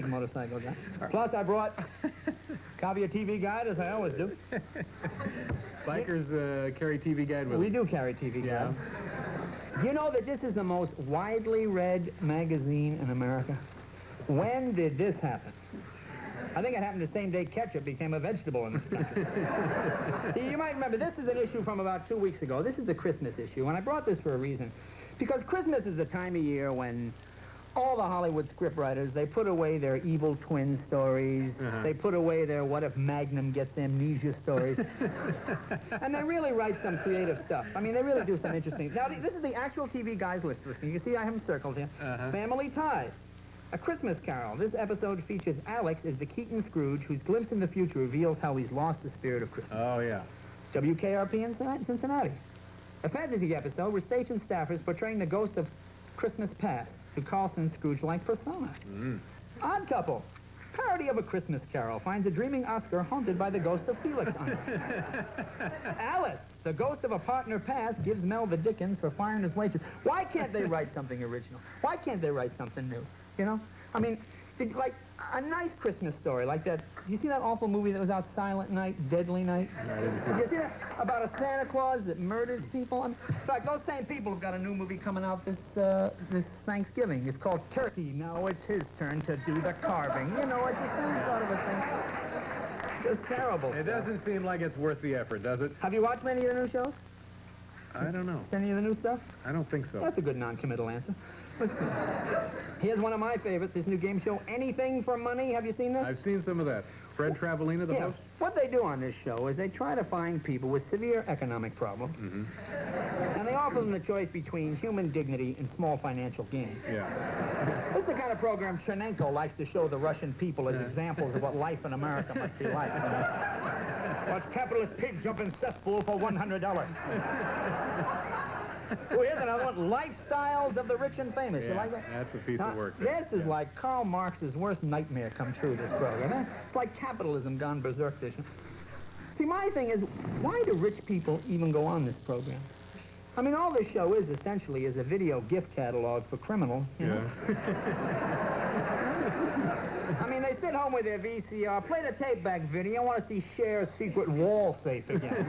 big motorcycle guy. Plus, I brought copy of TV Guide, as I always do. Bikers carry TV Guide with We them. do carry TV Guide. You know that this is the most widely read magazine in America? When did this happen? I think it happened the same day ketchup became a vegetable in this country. See, you might remember, this is an issue from about 2 weeks ago. This is the Christmas issue, and I brought this for a reason. Because Christmas is the time of year when all the Hollywood scriptwriters, they put away their evil twin stories. They put away their what if Magnum gets amnesia stories. And they really write some creative stuff. I mean, they really do some interesting... Now, this is the actual TV Guys list listening. You can see I have them circled here. Family Ties. A Christmas Carol. This episode features Alex as the Keaton Scrooge, whose glimpse in the future reveals how he's lost the spirit of Christmas. Oh, yeah. WKRP in Cincinnati. A fantasy episode where station staffers portraying the ghost of Christmas past to Carlson Scrooge-like persona. Odd Couple. Parody of A Christmas Carol finds a dreaming Oscar haunted by the ghost of Felix Unger. Alice, the ghost of a partner past, gives Mel the Dickens for firing his waitress. Why can't they write something original? Why can't they write something new? You know? I mean, like a nice Christmas story, like that. Did you see that awful movie that was out, Silent Night, Deadly Night? No, I didn't see Did you see that? About a Santa Claus that murders people? I mean, in fact, those same people have got a new movie coming out this Thanksgiving. It's called Turkey. Now it's his turn to do the carving. You know, it's the same sort of a thing. It's terrible. It doesn't seem like it's worth the effort, does it? Have you watched many of the new shows? I don't know. Is any of the new stuff? I don't think so. That's a good non-committal answer. Let's see. Here's one of my favorites, this new game show, Anything for Money. Have you seen this? I've seen some of that. Fred Travelina, the host? What they do on this show is they try to find people with severe economic problems, and they offer them the choice between human dignity and small financial gain. Yeah. This is the kind of program Chernenko likes to show the Russian people as examples of what life in America must be like. You know? Watch capitalist pig jump in cesspool for $100. Oh, here's another one. Lifestyles of the rich and famous. Yeah, You like that? that's a piece of work. This is like Karl Marx's worst nightmare come true, this program. Eh? It's like capitalism gone berserk. See, my thing is, why do rich people even go on this program? I mean, all this show is essentially is a video gift catalog for criminals. You know? I mean, they sit home with their VCR, play the tape back video. I want to see Cher's secret wall safe again.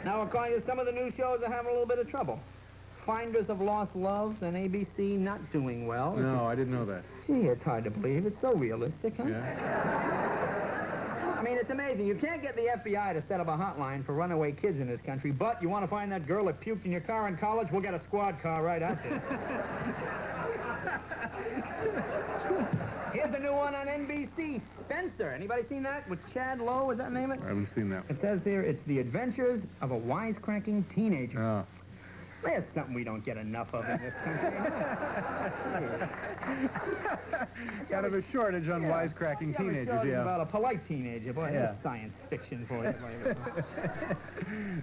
Now, according to some of the new shows, are having a little bit of trouble. Finders of Lost Loves and ABC not doing well. No, I didn't know that. Gee, it's hard to believe. It's so realistic, huh? Yeah. I mean, it's amazing. You can't get the FBI to set up a hotline for runaway kids in this country, but you want to find that girl that puked in your car in college? We'll get a squad car right out there. Here's a new one on NBC, Spencer. Anybody seen that with Chad Lowe? Is that the name of it? I haven't seen that. It says here, it's the adventures of a wisecracking teenager. Oh. There's something we don't get enough of in this country. Kind of a shortage on wisecracking teenagers, yeah. About a polite teenager. Boy, that's science fiction for you.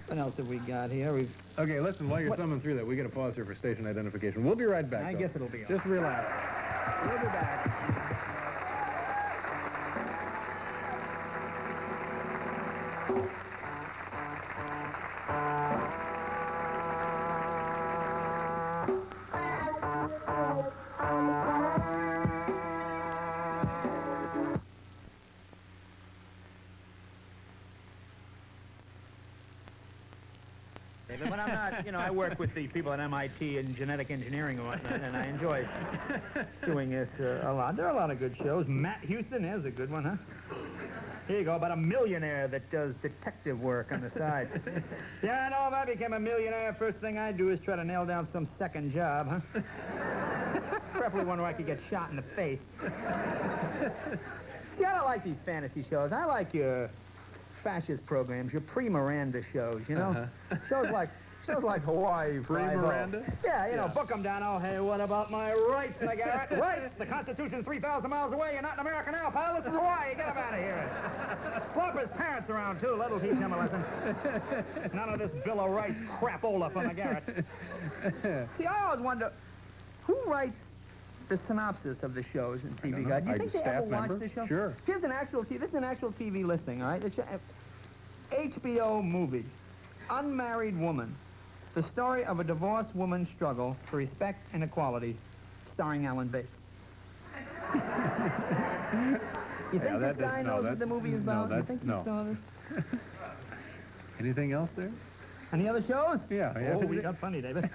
What else have we got here? Okay, listen, while you're thumbing through that, we got to pause here for station identification. We'll be right back, I guess it'll be all Just relax. We'll be back. But I'm not, you know, I work with the people at MIT in genetic engineering and whatnot, and I enjoy doing this a lot. There are a lot of good shows. Matt Houston is a good one, huh? Here you go, about a millionaire that does detective work on the side. Yeah, I know, if I became a millionaire, first thing I'd do is try to nail down some second job, huh? Preferably one where I could get shot in the face. See, I don't like these fantasy shows. I like your fascist programs, your pre-Miranda shows, you know? Shows like Hawaii. Pre-Miranda? Yeah, you know, book them down. Oh, hey, what about my rights, McGarrett? Rights? The Constitution's 3,000 miles away. You're not in America now, pal. This is Hawaii. Get him out of here. Slap his parents around, too. That'll teach him a lesson. None of this Bill of Rights crapola for McGarrett. See, I always wonder, who writes the synopsis of the shows in TV Guide? Do you think they ever watch the show? Sure. Here's an actual this is an actual TV listing, all right? It's HBO movie, Unmarried Woman, the story of a divorced woman's struggle for respect and equality, starring Alan Bates. You think this guy knows what the movie is about? You think he saw this? Anything else there? Any other shows? Yeah. Oh, we got plenty, David.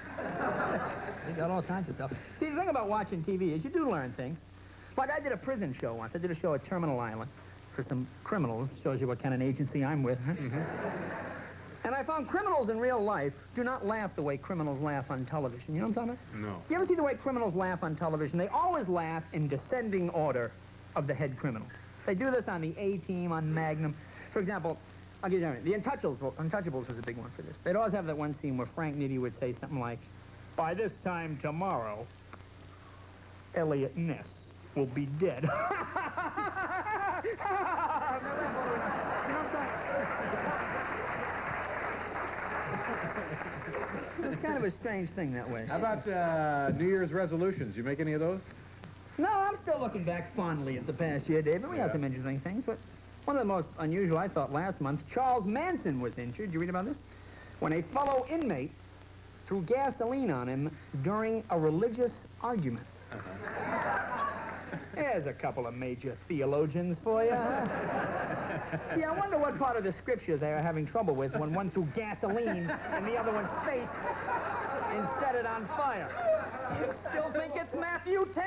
We got all kinds of stuff. See, the thing about watching TV is you do learn things. Like I did a prison show once. I did a show at Terminal Island for some criminals. Shows you what kind of agency I'm with. Huh? And I found criminals in real life do not laugh the way criminals laugh on television. You know what I'm talking about? No. You ever see the way criminals laugh on television? They always laugh in descending order of the head criminal. They do this on the A-Team, on Magnum. For example, I'll give you the Untouchables was a big one for this. They'd always have that one scene where Frank Nitti would say something like, "By this time tomorrow, Elliot Ness will be dead." So it's kind of a strange thing that way. How about New Year's resolutions? You make any of those? No, I'm still looking back fondly at the past year, David. We had some interesting things, but one of the most unusual, I thought, last month, Charles Manson was injured. Did you read about this? When a fellow inmate threw gasoline on him during a religious argument. There's a couple of major theologians for you, huh? Yeah, I wonder what part of the scriptures they are having trouble with when one threw gasoline in the other one's face and set it on fire. You still think it's Matthew 10?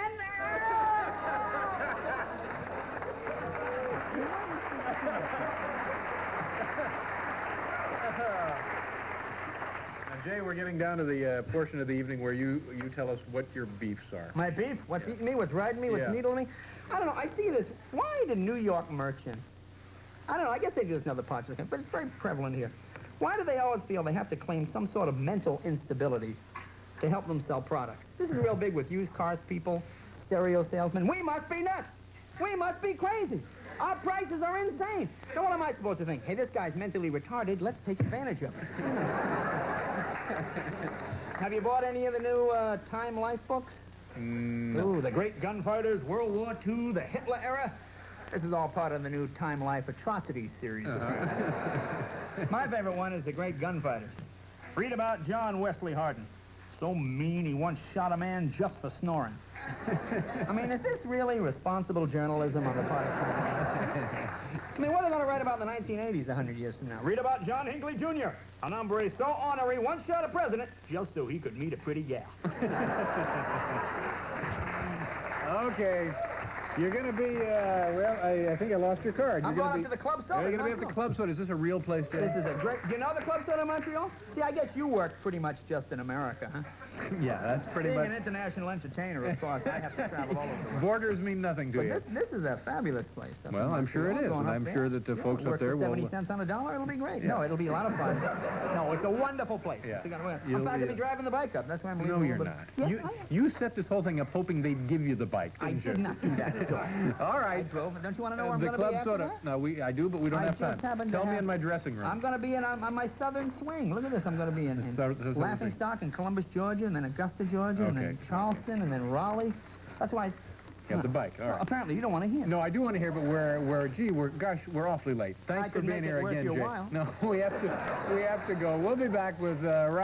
Now, Jay, we're getting down to the portion of the evening where you tell us what your beefs are. My beef? What's eating me? What's riding me? What's needling me? I don't know. I see this. Why do New York merchants? I don't know. I guess they do this in other parts of the country, but it's very prevalent here. Why do they always feel they have to claim some sort of mental instability to help them sell products? This is real big with used cars people, stereo salesmen. We must be nuts. We must be crazy. Our prices are insane. Now, what am I supposed to think? Hey, this guy's mentally retarded. Let's take advantage of it. Have you bought any of the new Time Life books? No. Ooh, the Great Gunfighters, World War II, the Hitler era. This is all part of the new Time Life Atrocities series. My favorite one is the Great Gunfighters. Read about John Wesley Hardin. So mean he once shot a man just for snoring. I mean, is this really responsible journalism on the part of I mean, what are they going to write about in the 1980s 100 years from now? Read about John Hinckley Jr., an hombre so ornery once shot a president just so he could meet a pretty gal. Okay. You're going to be, I think I lost your card. I'm going up to the Club Soda. You're going to be at the Club Soda. Is this a real place, Jay? This is a great... Do you know the Club Soda in Montreal? See, I guess you work pretty much just in America, huh? Yeah, that's pretty Being much... an international entertainer, of course, I have to travel all over the world. Borders mean nothing to you. But this is a fabulous place. Well, I'm sure it is, and I'm sure that the folks up there will... 70 cents on a dollar, it'll be great. Yeah. No, it'll be a lot of fun. No, it's a wonderful place. Yeah. In fact, I'll be driving the bike up. That's why I'm leaving. No, you're not. Yes, you set this whole thing up hoping they'd give you the bike, didn't you? I did not do that at all. All right. I drove. Don't you want to know where I'm The going to be Club after Soda. that? No, I do, but we don't have just time. happen to Tell me have- in my dressing room. I'm going to be on my southern swing. Look at this. I'm going to be in Southern Laughing swing. Stock in Columbus, Georgia, and then Augusta, Georgia, and then Okay. Charleston, and then Raleigh. That's why. You have the bike. All Well, right. apparently, you don't want to hear. No, I do want to hear, but we're awfly late. Thanks for could being make it here worth again, your Jay. while. No, we have to go. We'll be back with